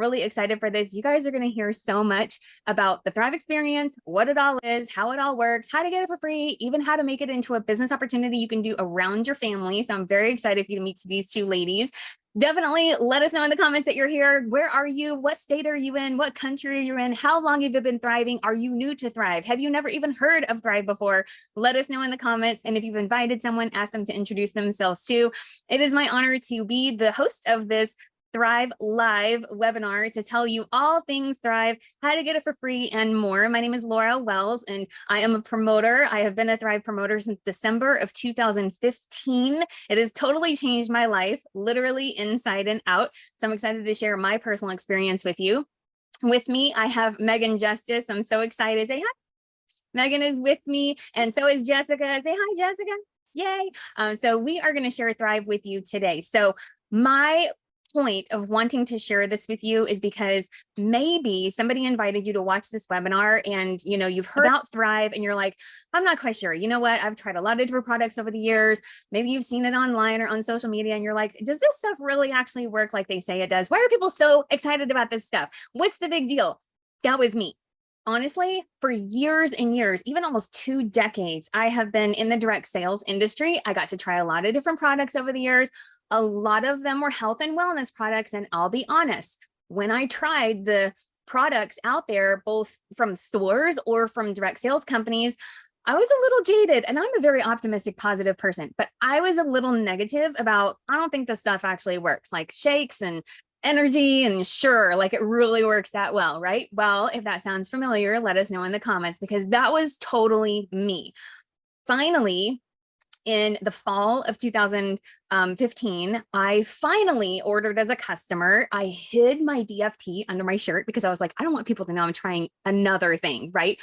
Really excited for this. You guys are going to hear so much about the Thrive experience, what it all is, how it all works, how to get it for free, even how to make it into a business opportunity you can do around your family. So I'm very excited for you to meet these two ladies. Definitely let us know in the comments that you're here. Where are you? What state are you in? What country are you in? How long have you been thriving? Are you new to Thrive? Have you never even heard of Thrive before? Let us know in the comments. And if you've invited someone, ask them to introduce themselves too. It is my honor to be the host of this Thrive Live webinar to tell you all things Thrive, how to get it for free, and more. My name is Laura Wells, and I am a promoter. I have been a Thrive promoter since December of 2015. It has totally changed my life, literally inside and out. So I'm excited to share my personal experience with you. With me, I have Megan Justice. I'm so excited. Say hi. Megan is with me, and so is Jessica. Say hi, Jessica. Yay. So we are going to share Thrive with you today. So my point of wanting to share this with you is because maybe somebody invited you to watch this webinar and you've heard about Thrive and you're like, I'm not quite sure. You know what? I've tried a lot of different products over the years. Maybe you've seen it online or on social media and you're like, does this stuff really actually work like they say it does? Why are people so excited about this stuff? What's the big deal? That was me. Honestly, for years and years, even almost 2 decades, I have been in the direct sales industry. I got to try a lot of different products over the years. A lot of them were health and wellness products. And I'll be honest, when I tried the products out there, both from stores or from direct sales companies, I was a little jaded, and I'm a very optimistic, positive person, but I was a little negative about, I don't think this stuff actually works, like shakes and energy and sure, like it really works that well, right? Well, if that sounds familiar, let us know in the comments, because that was totally me. Finally, in the fall of 2015, I finally ordered as a customer. I hid my DFT under my shirt because I was like, I don't want people to know I'm trying another thing, right?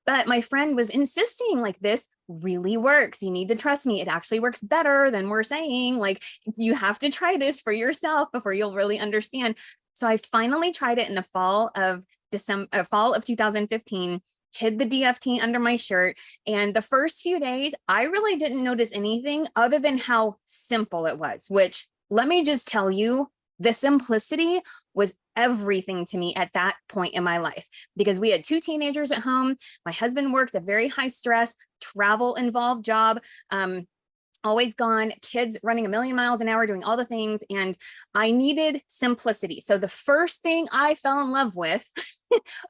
But my friend was insisting, like, this really works. You need to trust me. It actually works better than we're saying. Like, you have to try this for yourself before you'll really understand. So I finally tried it in the fall of 2015, hid the DFT under my shirt. And the first few days, I really didn't notice anything other than how simple it was, which, let me just tell you, the simplicity was everything to me at that point in my life, because we had 2 teenagers at home. My husband worked a very high stress, travel involved job, always gone, kids running 1,000,000 miles an hour, doing all the things. And I needed simplicity. So the first thing I fell in love with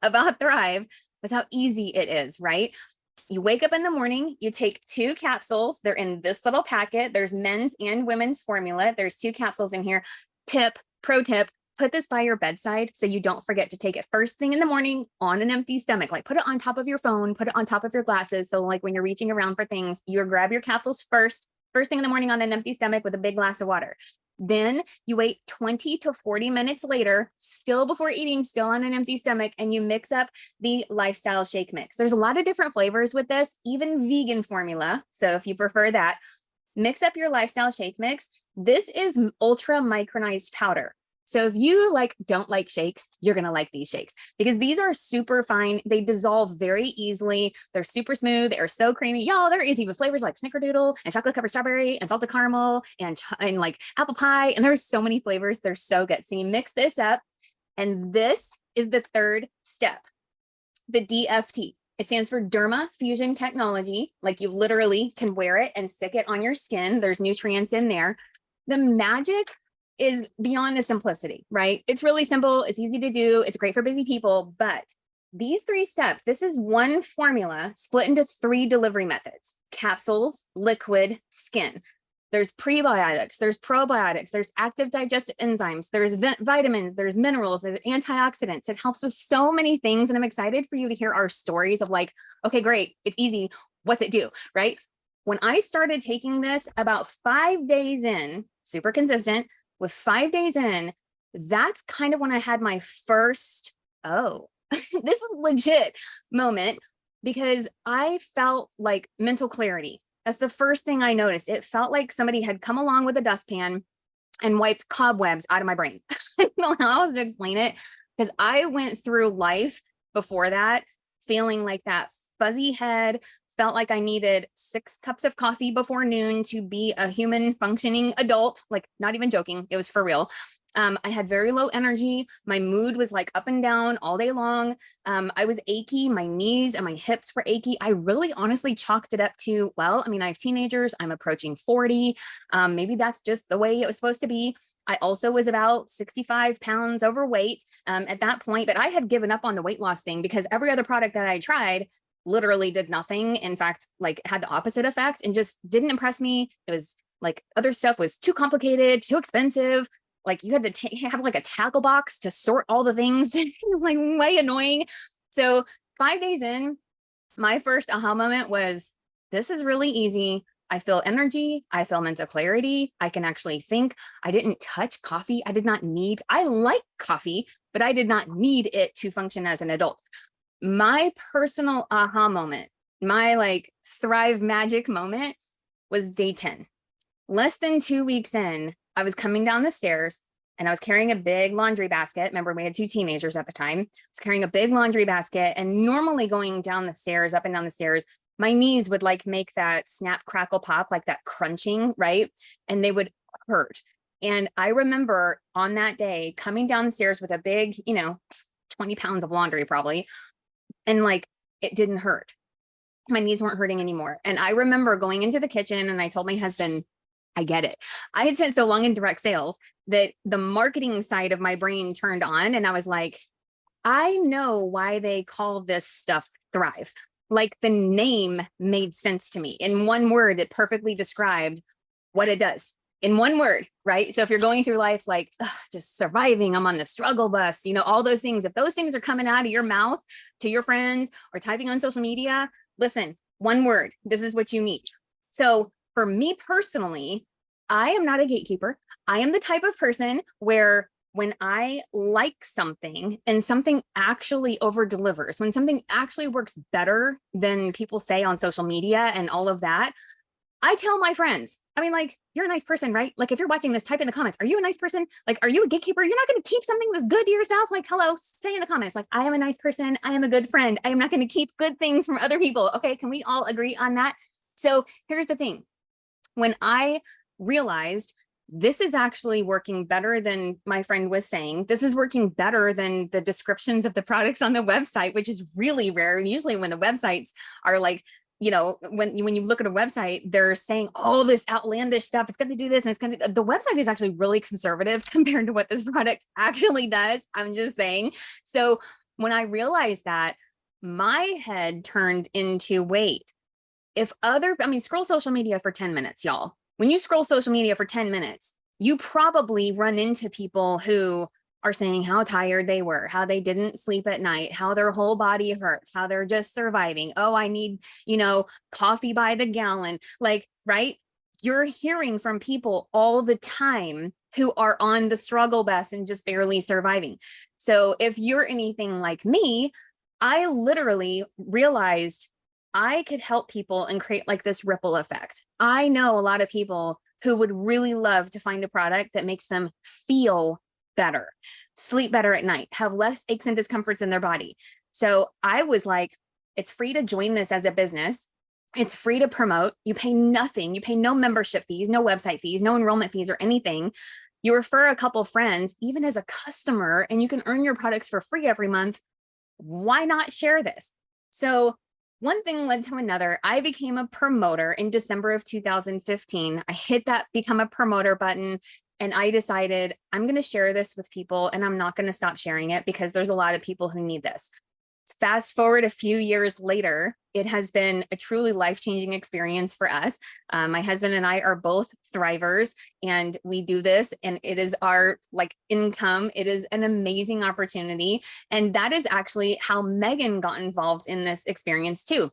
about Thrive was how easy it is, right? You wake up in the morning, you take 2 capsules. They're in this little packet. There's men's and women's formula. There's 2 capsules in here. Pro tip, put this by your bedside so you don't forget to take it first thing in the morning on an empty stomach. Like, put it on top of your phone, put it on top of your glasses. So like when you're reaching around for things, you grab your capsules first thing in the morning on an empty stomach with a big glass of water. Then you wait 20 to 40 minutes later, still before eating, still on an empty stomach, and you mix up the lifestyle shake mix. There's a lot of different flavors with this, even vegan formula. So if you prefer that, mix up your lifestyle shake mix. This is ultra micronized powder. So if you don't like shakes, you're going to like these shakes, because these are super fine. They dissolve very easily. They're super smooth. They're so creamy. Y'all, they're easy with flavors like snickerdoodle and chocolate covered strawberry and salted caramel and like apple pie. And there's so many flavors. They're so good. So you mix this up, and this is the 3rd step, the DFT. It stands for Derma Fusion Technology. Like, you literally can wear it and stick it on your skin. There's nutrients in there. The magic is beyond the simplicity, right? It's really simple. It's easy to do. It's great for busy people. But these 3 steps, this is one formula split into 3 delivery methods: capsules, liquid, skin. There's prebiotics, there's probiotics, there's active digestive enzymes, there's vitamins, there's minerals, there's antioxidants. It helps with so many things. And I'm excited for you to hear our stories of like, okay, great, it's easy. What's it do, right? When I started taking this about 5 days in, super consistent, with 5 days in, that's kind of when I had my first, oh, this is legit moment, because I felt like mental clarity. That's the first thing I noticed. It felt like somebody had come along with a dustpan and wiped cobwebs out of my brain. I don't know how else to explain it, because I went through life before that feeling like that fuzzy head, felt like I needed 6 cups of coffee before noon to be a human functioning adult. Like, not even joking, it was for real. I had very low energy. My mood was like up and down all day long. I was achy. My knees and my hips were achy. I really honestly chalked it up to, well, I mean, I have teenagers. I'm approaching 40. Maybe that's just the way it was supposed to be. I also was about 65 pounds overweight at that point, but I had given up on the weight loss thing because every other product that I tried literally did nothing. In fact, like had the opposite effect and just didn't impress me. It was like other stuff was too complicated, too expensive. Like you had to have like a tackle box to sort all the things. It was like way annoying. So 5 days in, my first aha moment was, this is really easy. I feel energy. I feel mental clarity. I can actually think. I didn't touch coffee. I like coffee, but I did not need it to function as an adult. My personal aha moment, my like Thrive magic moment was day 10. Less than 2 weeks in, I was coming down the stairs and I was carrying a big laundry basket. Remember, we had 2 teenagers at the time. I was carrying a big laundry basket, and normally going down the stairs, up and down the stairs, my knees would like make that snap, crackle, pop, like that crunching, right? And they would hurt. And I remember on that day coming down the stairs with a big, 20 pounds of laundry probably, and like it didn't hurt. My knees weren't hurting anymore. And I remember going into the kitchen and I told my husband, I get it. I had spent so long in direct sales that the marketing side of my brain turned on. And I was like, I know why they call this stuff Thrive. Like the name made sense to me. In one word, it perfectly described what it does. In one word, right? So if you're going through life like just surviving, I'm on the struggle bus, all those things, if those things are coming out of your mouth to your friends or typing on social media, listen, one word, this is what you need. So for me personally, I am not a gatekeeper. I am the type of person where when I like something and something actually over delivers, when something actually works better than people say on social media and all of that, I tell my friends, I mean, like, you're a nice person, right? Like, if you're watching this, type in the comments. Are you a nice person? Like, are you a gatekeeper? You're not going to keep something that's good to yourself. Like, hello, say in the comments, like, I am a nice person. I am a good friend. I am not going to keep good things from other people. Okay. Can we all agree on that? So here's the thing. When I realized this is actually working better than my friend was saying, this is working better than the descriptions of the products on the website, which is really rare. And usually when the websites are like, when you look at a website, they're saying all this outlandish stuff. It's going to do this and it's going to, the website is actually really conservative compared to what this product actually does. I'm just saying. So when I realized that, my head turned into, wait, scroll social media for 10 minutes, y'all. When you scroll social media for 10 minutes, you probably run into people who are saying how tired they were, how they didn't sleep at night, how their whole body hurts, how they're just surviving. Oh, I need, coffee by the gallon. Like, right? You're hearing from people all the time who are on the struggle bus and just barely surviving. So if you're anything like me, I literally realized I could help people and create like this ripple effect. I know a lot of people who would really love to find a product that makes them feel better, sleep better at night, have less aches and discomforts in their body. So I was like, it's free to join this as a business. It's free to promote. You pay nothing. You pay no membership fees, no website fees, no enrollment fees or anything. You refer a couple friends, even as a customer, and you can earn your products for free every month. Why not share this? So one thing led to another. I became a promoter in December of 2015. I hit that become a promoter button and I decided I'm going to share this with people and I'm not going to stop sharing it because there's a lot of people who need this. Fast forward a few years later, it has been a truly life-changing experience for us. My husband and I are both thrivers and we do this and it is our income. It is an amazing opportunity. And that is actually how Megan got involved in this experience too.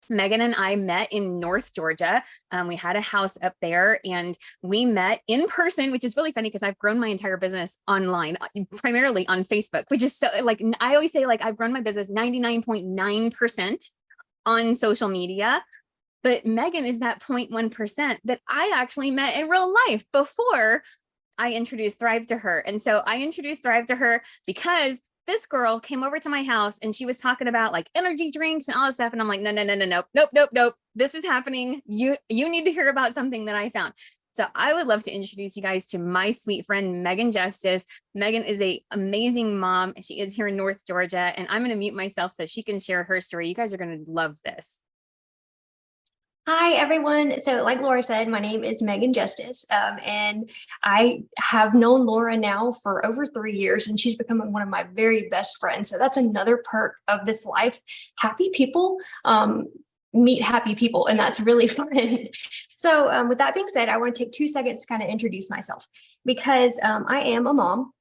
Megan and I met in North Georgia. We had a house up there and we met in person, which is really funny because I've grown my entire business online, primarily on Facebook, which is so I always say I've grown my business 99.9% on social media, but Megan is that 0.1% that I actually met in real life before I introduced Thrive to her. And so I introduced Thrive to her because this girl came over to my house and she was talking about energy drinks and all this stuff. And I'm like, no. This is happening. You need to hear about something that I found. So I would love to introduce you guys to my sweet friend, Megan Justice. Megan is an amazing mom. She is here in North Georgia, and I'm going to mute myself so she can share her story. You guys are going to love this. Hi, everyone. So like Laura said, my name is Megan Justice, and I have known Laura now for over 3 years, and she's become one of my very best friends. So that's another perk of this life. Happy people meet happy people, and that's really fun. So with that being said, I want to take 2 seconds to kind of introduce myself because I am a mom.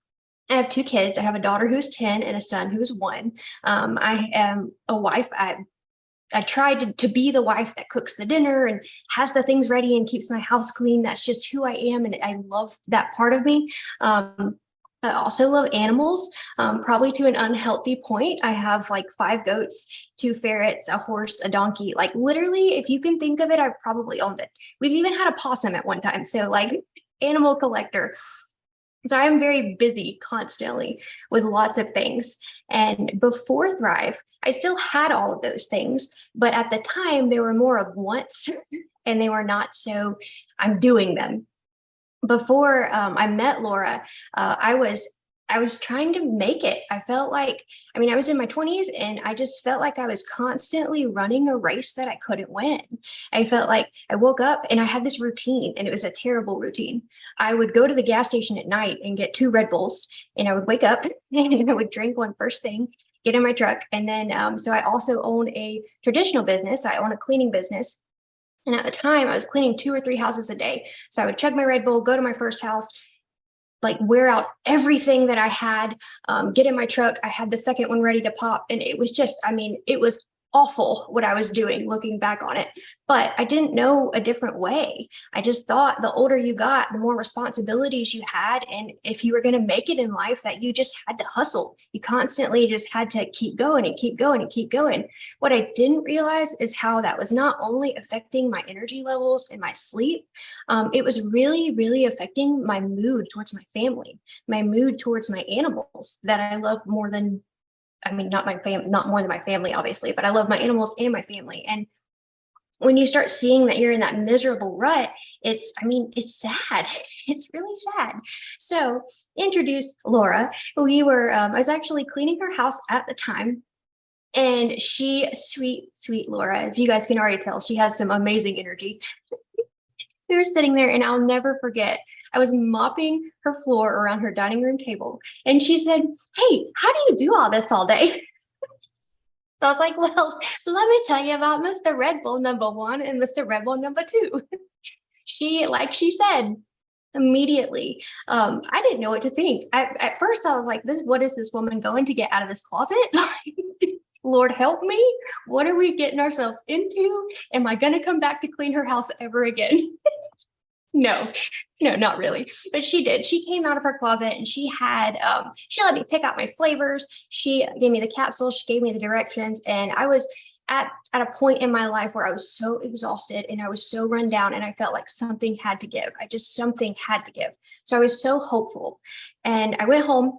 I have 2 kids. I have a daughter who's 10 and a son who's 1. I am a wife. I tried to be the wife that cooks the dinner and has the things ready and keeps my house clean. That's just who I am, and I love that part of me. I also love animals, probably to an unhealthy point. I have like 5 goats, 2 ferrets, a horse, a donkey. Like literally, if you can think of it, I've probably owned it. We've even had a possum at one time. So like animal collector. So I'm very busy constantly with lots of things. And before Thrive, I still had all of those things, but at the time they were more of wants and they were not so I'm doing them. Before I met Laura, I was trying to make it. I felt like, I mean, I was in my 20s and I just felt like I was constantly running a race that I couldn't win. I felt like I woke up and I had this routine and it was a terrible routine. I would go to the gas station at night and get 2 Red Bulls and I would wake up and I would drink one first thing, get in my truck. And then, so I also own a traditional business. I own a cleaning business. And at the time, I was cleaning 2 or 3 houses a day. So I would chug my Red Bull, go to my first house, like wear out everything that I had, get in my truck. I had the second one ready to pop. And it was just, I mean, it was awful what I was doing looking back on it. But I didn't know a different way. I just thought the older you got, the more responsibilities you had. And if you were going to make it in life, that you just had to hustle. You constantly just had to keep going and keep going and keep going. What I didn't realize is how that was not only affecting my energy levels and my sleep, it was really, really affecting my mood towards my family, my mood towards my animals that I love more than, I mean, not more than my family, obviously, but I love my animals and my family. And when you start seeing that you're in that miserable rut, it's sad. It's really sad. So introduce Laura. I was actually cleaning her house at the time. And she, sweet Laura, if you guys can already tell, she has some amazing energy. We were sitting there and I'll never forget. I was mopping her floor around her dining room table. And she said, "Hey, how do you do all this all day?" So I was like, "Well, let me tell you about Mr. Red Bull #1 and Mr. Red Bull #2. Like she said, immediately, I didn't know what to think. At first I was like, what is this woman going to get out of this closet? Lord help me. What are we getting ourselves into? Am I going to come back to clean her house ever again? No, no, not really. But she did. She came out of her closet and she let me pick out my flavors. She gave me the capsules. She gave me the directions. And I was at a point in my life where I was so exhausted and I was so run down and I felt like something had to give. Something had to give. So I was so hopeful. And I went home.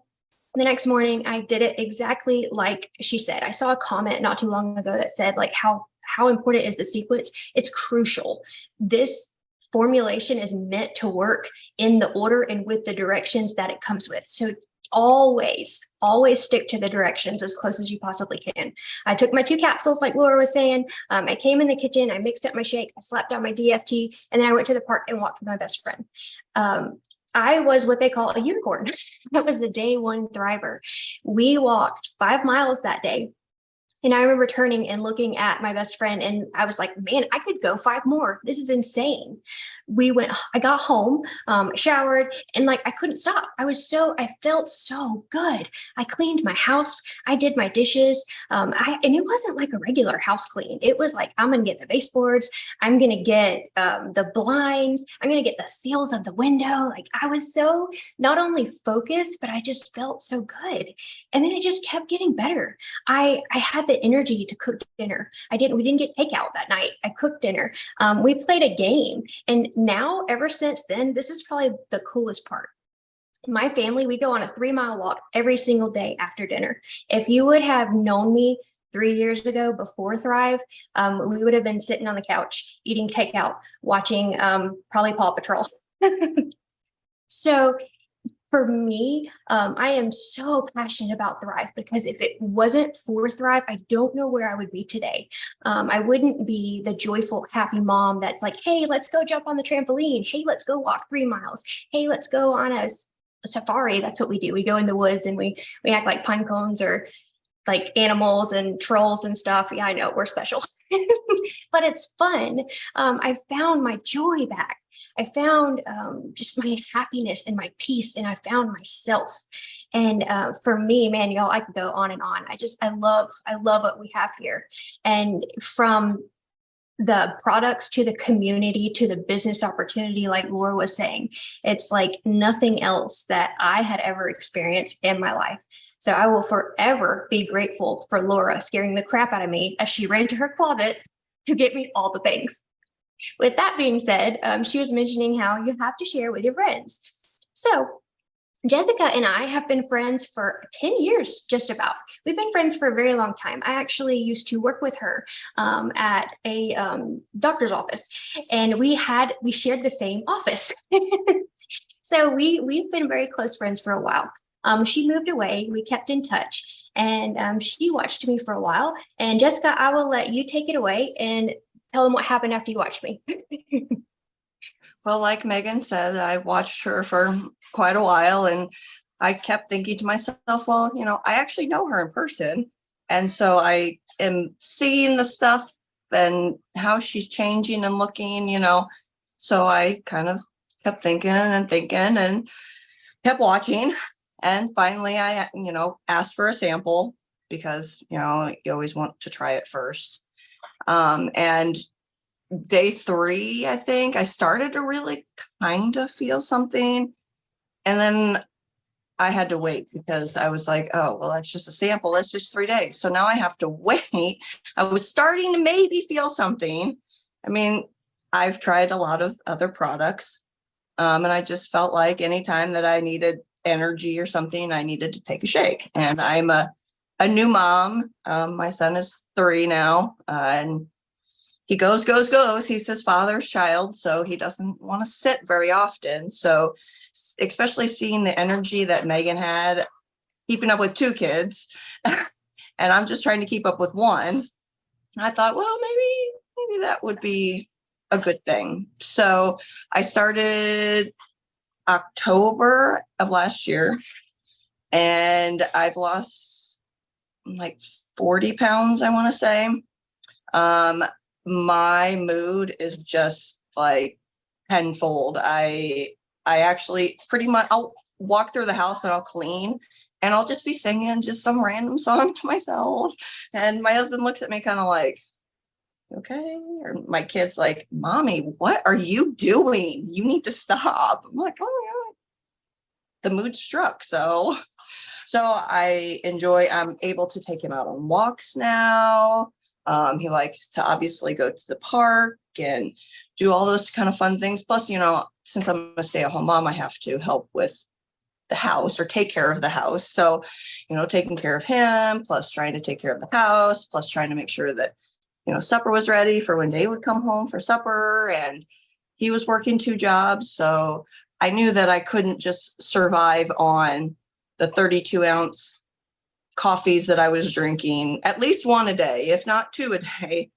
The next morning, I did it exactly like she said. I saw a comment not too long ago that said like how important is the sequence? It's crucial. This formulation is meant to work in the order and with the directions that it comes with. So always stick to the directions as close as you possibly can. I took my 2 capsules, like Laura was saying. I came in the kitchen, I mixed up my shake, I slapped down my DFT, and then I went to the park and walked with my best friend. I was what they call a unicorn. That was the day 1 thriver. We walked 5 miles that day. And I remember turning and looking at my best friend and I was like, man, I could go 5 more. This is insane. I got home, showered, and like I couldn't stop. I felt so good. I cleaned my house. I did my dishes. And it wasn't like a regular house clean. It was like, I'm going to get the baseboards. I'm going to get the blinds. I'm going to get the seals of the window. Like I was so not only focused, but I just felt so good. And then it just kept getting better. I had the energy to cook dinner. We didn't get takeout that night. I cooked dinner. We played a game. And now, ever since then, this is probably the coolest part. My family, we go on a 3-mile walk every single day after dinner. If you would have known me 3 years ago before Thrive, we would have been sitting on the couch, eating takeout, watching probably Paw Patrol. So for me, I am so passionate about Thrive because if it wasn't for Thrive, I don't know where I would be today. I wouldn't be the joyful, happy mom that's like, hey, let's go jump on the trampoline. Hey, let's go walk 3 miles. Hey, let's go on a safari. That's what we do. We go in the woods and we act like pine cones or like animals and trolls and stuff. Yeah, I know we're special, but it's fun. I found my joy back. I found just my happiness and my peace, and I found myself. And for me, man, y'all, I could go on and on. I love what we have here. And from the products to the community to the business opportunity, like Laura was saying, it's like nothing else that I had ever experienced in my life. So I will forever be grateful for Laura scaring the crap out of me as she ran to her closet to get me all the things. With that being said, she was mentioning how you have to share with your friends. So Jessica and I have been friends for 10 years, just about. We've been friends for a very long time. I actually used to work with her at a doctor's office, and we shared the same office. So we've been very close friends for a while. She moved away. We kept in touch, and she watched me for a while. And Jessica, I will let you take it away and tell them what happened after you watched me. Well, like Megan said, I watched her for quite a while, and I kept thinking to myself, well, I actually know her in person. And so I am seeing the stuff and how she's changing and looking, So I kind of kept thinking and thinking and kept watching. And finally, I, asked for a sample because, you always want to try it first. And day 3, I think I started to really kind of feel something. And then I had to wait because I was like, oh, well, that's just a sample. That's just 3 days. So now I have to wait. I was starting to maybe feel something. I mean, I've tried a lot of other products. And I just felt like anytime that I needed energy or something, I needed to take a shake. And I'm a new mom. My son is 3 now, and he goes. He's his father's child, so he doesn't want to sit very often. So especially seeing the energy that Megan had, keeping up with 2 kids, and I'm just trying to keep up with 1. I thought, well, maybe that would be a good thing. So I started October of last year, and I've lost like 40 pounds, I want to say. My mood is just like tenfold. I actually pretty much, I'll walk through the house and I'll clean and I'll just be singing just some random song to myself. And my husband looks at me kind of like, okay. Or my kid's like, Mommy, what are you doing? You need to stop. I'm like, oh yeah, the mood struck. So I'm able to take him out on walks now. He likes to obviously go to the park and do all those kind of fun things. Plus, since I'm a stay-at-home mom, I have to help with the house or take care of the house. So, taking care of him, plus trying to take care of the house, plus trying to make sure that, supper was ready for when Dave would come home for supper. And he was working 2 jobs. So I knew that I couldn't just survive on the 32-ounce coffees that I was drinking, at least 1 a day, if not 2 a day.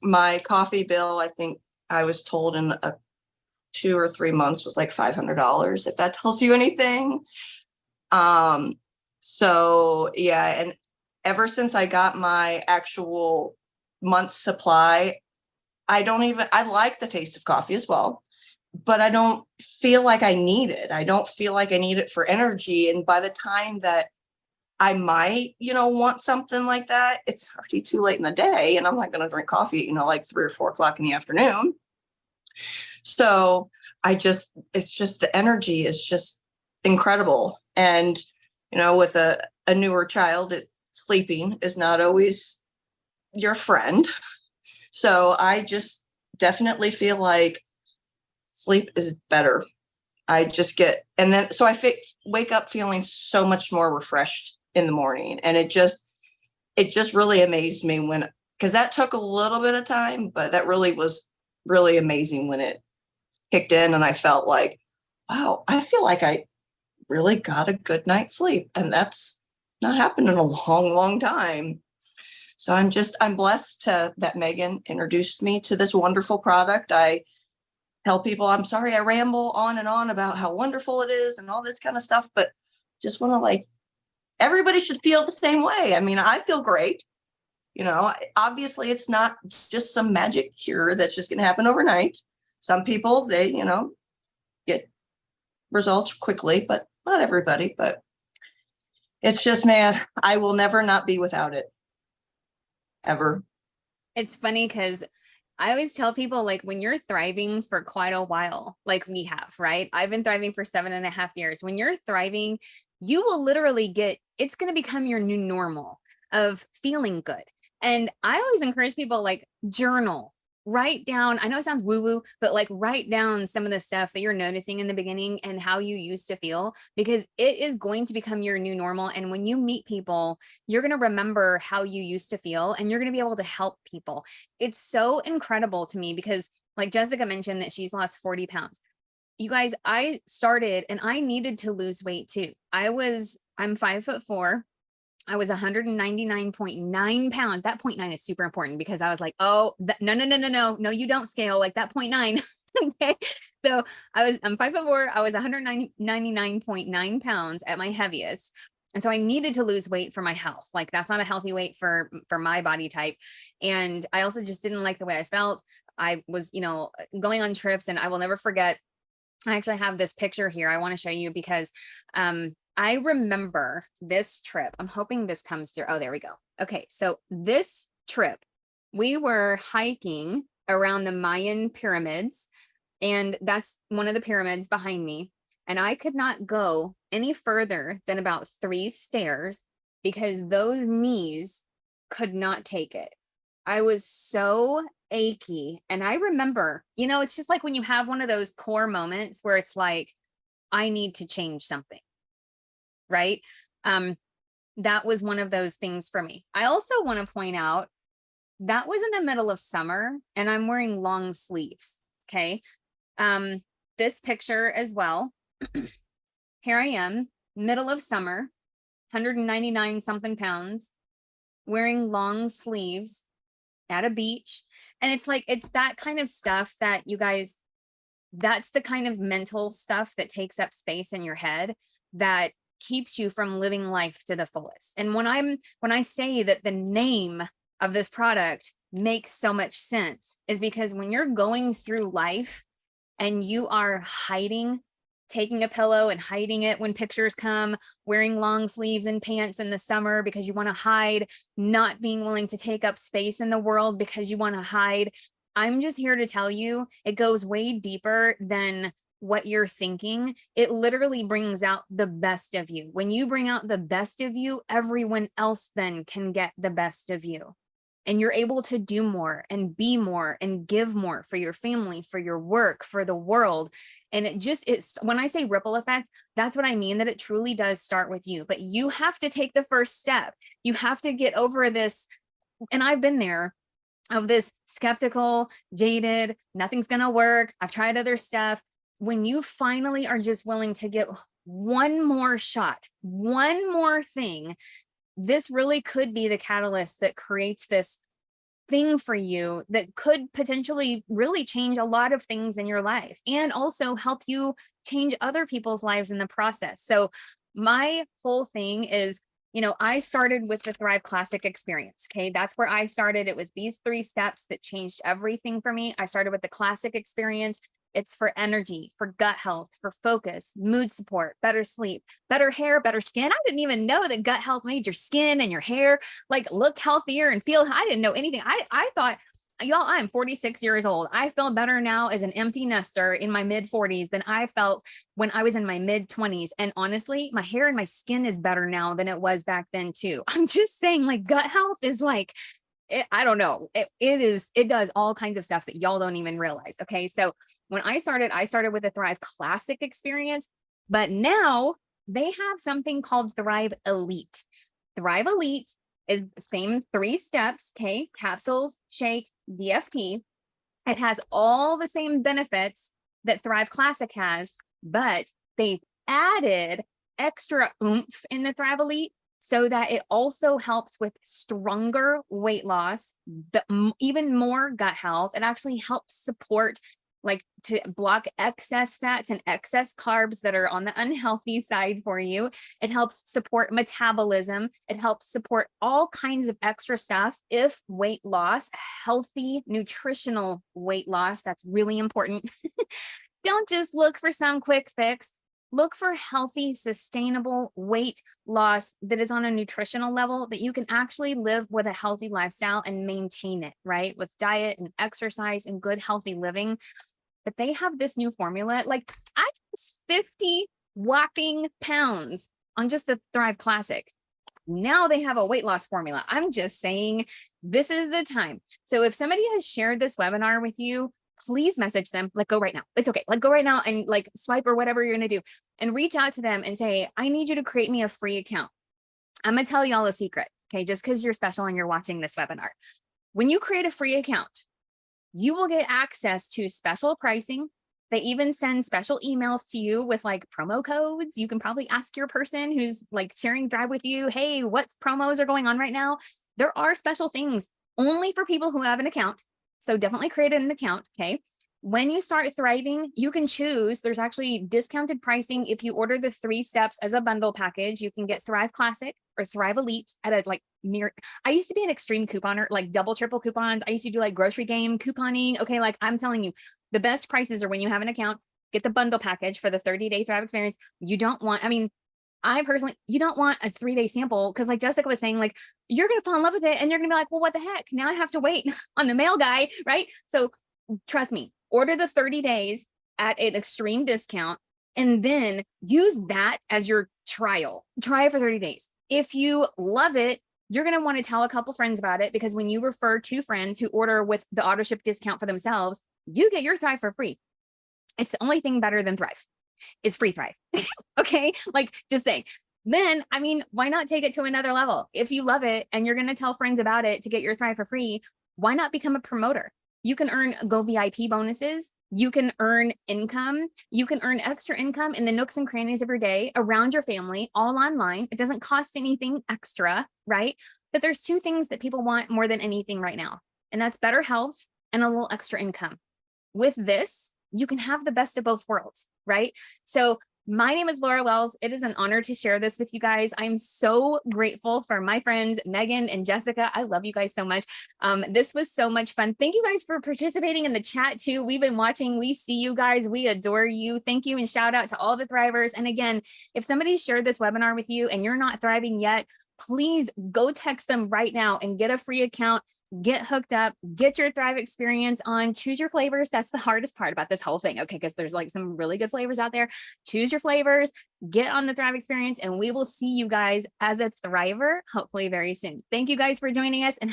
My coffee bill, I think I was told in 2 or 3 months was like $500, if that tells you anything. So yeah, and ever since I got my actual month's supply, I like the taste of coffee as well, but I don't feel like I need it. I don't feel like I need it for energy. And by the time that I might, want something like that, it's already too late in the day, and I'm not going to drink coffee, like 3 or 4 o'clock in the afternoon. So it's just the energy is just incredible. And, with a newer child, sleeping is not always your friend. So I just definitely feel like sleep is better. I just so I wake up feeling so much more refreshed in the morning. And it just really amazed me because that took a little bit of time, but that really was really amazing when it kicked in and I felt like, wow, I feel like I really got a good night's sleep. And that's not happened in a long, long time. So I'm blessed that Megan introduced me to this wonderful product. I tell people, I'm sorry I ramble on and on about how wonderful it is and all this kind of stuff, but just want to like, everybody should feel the same way. I mean, I feel great. Obviously it's not just some magic cure that's just going to happen overnight. Some people, they, get results quickly, but not everybody. But it's just, man, I will never not be without it. Ever. It's funny because I always tell people, like, when you're thriving for quite a while, like we have, right? I've been thriving for 7.5 years. When you're thriving, you will literally it's going to become your new normal of feeling good. And I always encourage people, like, journal, write down. I know it sounds woo woo, but like write down some of the stuff that you're noticing in the beginning and how you used to feel, because it is going to become your new normal. And when you meet people, you're going to remember how you used to feel and you're going to be able to help people. It's so incredible to me because, like Jessica mentioned, that she's lost 40 pounds. You guys, I started and I needed to lose weight too. I'm 5'4". I was 199.9 pounds. That 0.9 is super important because I was like, oh, no, you don't scale like that 0.9. Okay. So I'm 5'4". I was 199.9 pounds at my heaviest. And so I needed to lose weight for my health. Like, that's not a healthy weight for my body type. And I also just didn't like the way I felt. I was, going on trips, and I will never forget. I actually have this picture here I want to show you because, I remember this trip. I'm hoping this comes through. Oh, there we go. Okay. So this trip, we were hiking around the Mayan pyramids, and that's one of the pyramids behind me. And I could not go any further than about 3 stairs because those knees could not take it. I was so achy. And I remember, it's just like when you have one of those core moments where it's like, I need to change something. Right? That was one of those things for me. I also want to point out that was in the middle of summer and I'm wearing long sleeves. Okay. This picture as well. Here I am, middle of summer, 199 something pounds, wearing long sleeves at a beach. And it's like, it's that kind of stuff that you guys, that's the kind of mental stuff that takes up space in your head that keeps you from living life to the fullest. And when I say that the name of this product makes so much sense is because when you're going through life and you are hiding, taking a pillow and hiding it when pictures come, wearing long sleeves and pants in the summer because you want to hide, not being willing to take up space in the world because you want to hide. I'm just here to tell you, it goes way deeper than what you're thinking. It literally brings out the best of you. When you bring out the best of you, everyone else then can get the best of you. And you're able to do more and be more and give more for your family, for your work, for the world. And it's when I say ripple effect, that's what I mean, that it truly does start with you. But you have to take the first step. You have to get over this. And I've been there, of this skeptical, jaded, nothing's going to work. I've tried other stuff. When you finally are just willing to get one more shot, one more thing, this really could be the catalyst that creates this thing for you that could potentially really change a lot of things in your life and also help you change other people's lives in the process. So my whole thing is, I started with the Thrive Classic experience. Okay. That's where I started. It was these 3 steps that changed everything for me. I started with the classic experience. It's for energy, for gut health, for focus, mood support, better sleep, better hair, better skin. I didn't even know that gut health made your skin and your hair like look healthier and feel. I didn't know anything. I thought, y'all, I'm 46 years old. I feel better now as an empty nester in my mid 40s than I felt when I was in my mid 20s. And honestly, my hair and my skin is better now than it was back then too. I'm just saying, like, gut health is like, I don't know. It does all kinds of stuff that y'all don't even realize. Okay. So when I started with the Thrive Classic experience, but now they have something called Thrive Elite. Thrive Elite is the same 3 steps. Okay. Capsules, shake, DFT. It has all the same benefits that Thrive Classic has, but they added extra oomph in the Thrive Elite so that it also helps with stronger weight loss, but even more gut health. It actually helps support, like, to block excess fats and excess carbs that are on the unhealthy side for you. It helps support metabolism. It helps support all kinds of extra stuff. If weight loss, healthy nutritional weight loss, that's really important. Don't just look for some quick fix. Look for healthy, sustainable weight loss that is on a nutritional level that you can actually live with a healthy lifestyle and maintain it, right? With diet and exercise and good, healthy living. But they have this new formula. Like, I lost 50 whopping pounds on just the Thrive Classic. Now they have a weight loss formula. I'm just saying, this is the time. So if somebody has shared this webinar with you, please message them. Like, go right now. It's okay. Like, go right now and like swipe or whatever you're going to do and reach out to them and say, I need you to create me a free account. I'm going to tell y'all a secret. Okay. Just because you're special and you're watching this webinar. When you create a free account, you will get access to special pricing. They even send special emails to you with like promo codes. You can probably ask your person who's like sharing Thrive with you, hey, what promos are going on right now? There are special things only for people who have an account. So definitely create an account, okay? When you start thriving, you can choose, there's actually discounted pricing. If you order the 3 steps as a bundle package, you can get Thrive Classic or Thrive Elite at a like near, I used to be an extreme couponer, like double, triple coupons. I used to do like grocery game couponing. Okay, like I'm telling you, the best prices are when you have an account, get the bundle package for the 30-day Thrive experience. You don't want, I mean, I personally, you don't want a 3-day sample because like Jessica was saying, like, you're going to fall in love with it and you're going to be like, well, what the heck? Now I have to wait on the mail guy, right? So trust me, order the 30 days at an extreme discount and then use that as your trial. Try it for 30 days. If you love it, you're going to want to tell a couple friends about it because when you refer 2 friends who order with the auto ship discount for themselves, you get your Thrive for free. It's the only thing better than Thrive is free Thrive. Okay. Like, just saying. Then, I mean, why not take it to another level? If you love it and you're going to tell friends about it to get your Thrive for free, why not become a promoter? You can earn Go VIP bonuses. You can earn income. You can earn extra income in the nooks and crannies of your day around your family, all online. It doesn't cost anything extra, right? But there's 2 things that people want more than anything right now, and that's better health and a little extra income. With this, you can have the best of both worlds, right? So my name is Laura Wells. It is an honor to share this with you guys. I'm so grateful for my friends, Megan and Jessica. I love you guys so much. This was so much fun. Thank you guys for participating in the chat too. We've been watching. We see you guys. We adore you. Thank you and shout out to all the Thrivers. And again, if somebody shared this webinar with you and you're not thriving yet, please go text them right now and get a free account. Get hooked up, get your Thrive experience on, choose your flavors. That's the hardest part about this whole thing. Okay. Because there's like some really good flavors out there. Choose your flavors, get on the Thrive experience, and we will see you guys as a Thriver, hopefully very soon. Thank you guys for joining us and